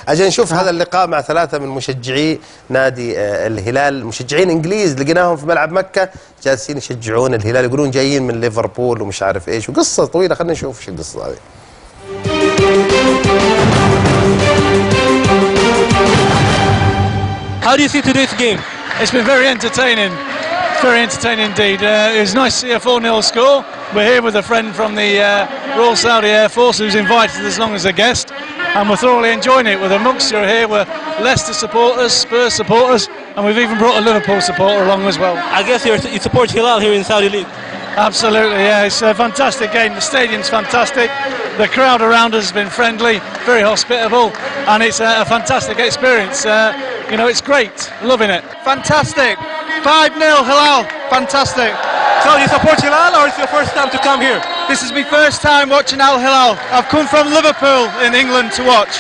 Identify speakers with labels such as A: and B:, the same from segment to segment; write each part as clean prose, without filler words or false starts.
A: عشان نشوف هذا اللقاء مع ثلاثة من مشجعي نادي الهلال، مشجعين انجليز لقيناهم في ملعب مكة جالسين يشجعون الهلال، يقولون جايين من ليفربول ومش عارف ايش، وقصة طويلة. خلينا نشوف ايش القصة هذه.
B: How do you see today's game?
C: It's been very entertaining. Very entertaining indeed. It was nice to see a 4-0 score. We're here with a friend from the Royal Saudi Air Force who's invited us along as a guest, and we're thoroughly enjoying it. With a mixture here, we're Leicester supporters, Spurs supporters, and we've even brought a Liverpool supporter along as well.
B: I guess you support Hilal here in Saudi League.
C: Absolutely, yeah. It's a fantastic game. The stadium's fantastic. The crowd around us has been friendly, very hospitable, and it's a fantastic experience. You know, it's great. Loving it. Fantastic. 5-0 Hilal. Fantastic.
B: So you support Hilal, or it's your first time to come here?
C: This is my first time watching Al Hilal. I've come from Liverpool in England to watch.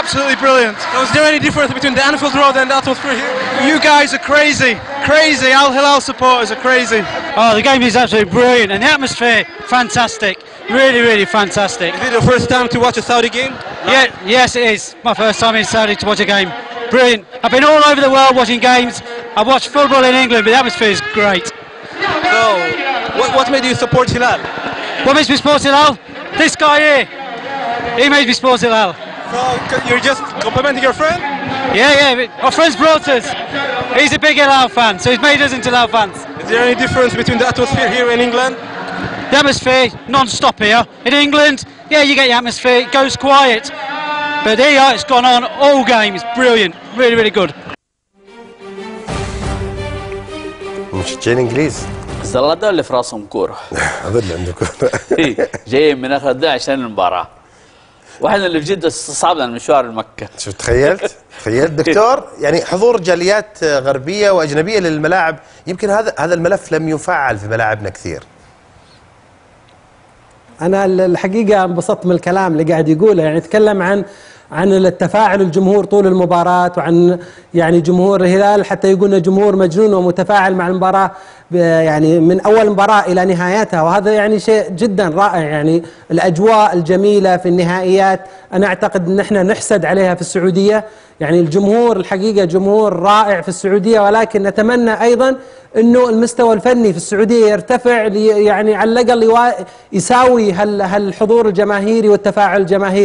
C: Absolutely brilliant.
B: So is there any difference between the Anfield Road and the atmosphere here?
C: You guys are crazy. Crazy. Al Hilal supporters are crazy.
D: Oh, the game is absolutely brilliant, and the atmosphere, fantastic. Really, really fantastic.
B: Is it your first time to watch a Saudi game?
D: Yeah, yes it is. My first time in Saudi to watch a game. Brilliant. I've been all over the world watching games. I've watched football in England, but the atmosphere is great.
B: So, what made you support Hilal?
D: What makes me support Hilal? This guy here. He made me support Hilal.
B: So, you're just complimenting your friend?
D: Yeah. Our friend's brought us. He's a big Hilal fan, so he's made us into Hilal fans.
B: Is there any difference between the atmosphere here in England?
D: The atmosphere, non-stop here. In England, yeah, you get the atmosphere, it goes quiet. But here, it's gone on all games. Brilliant. Really, really good.
A: مشجعين انجليز.
E: الزلطة اللي في راسهم كورة.
A: اظن عنده كورة.
E: جايين من اخر الدنيا عشان المباراة. واحنا اللي في جدة استصعبنا المشوار لمكة.
A: شوف تخيلت دكتور، يعني حضور جاليات غربية واجنبية للملاعب، يمكن هذا الملف لم يفعل في ملاعبنا كثير.
F: أنا الحقيقة انبسطت من الكلام اللي قاعد يقوله، يعني يتكلم عن التفاعل الجمهور طول المباراة، وعن يعني جمهور الهلال حتى يقولنا جمهور مجنون ومتفاعل مع المباراة يعني من أول مباراة إلى نهايتها، وهذا يعني شيء جدا رائع. يعني الأجواء الجميلة في النهائيات أنا أعتقد أن احنا نحسد عليها في السعودية. يعني الجمهور الحقيقة جمهور رائع في السعودية، ولكن نتمنى أيضا أنه المستوى الفني في السعودية يرتفع، يعني على الأقل يساوي هالحضور الجماهيري والتفاعل الجماهيري.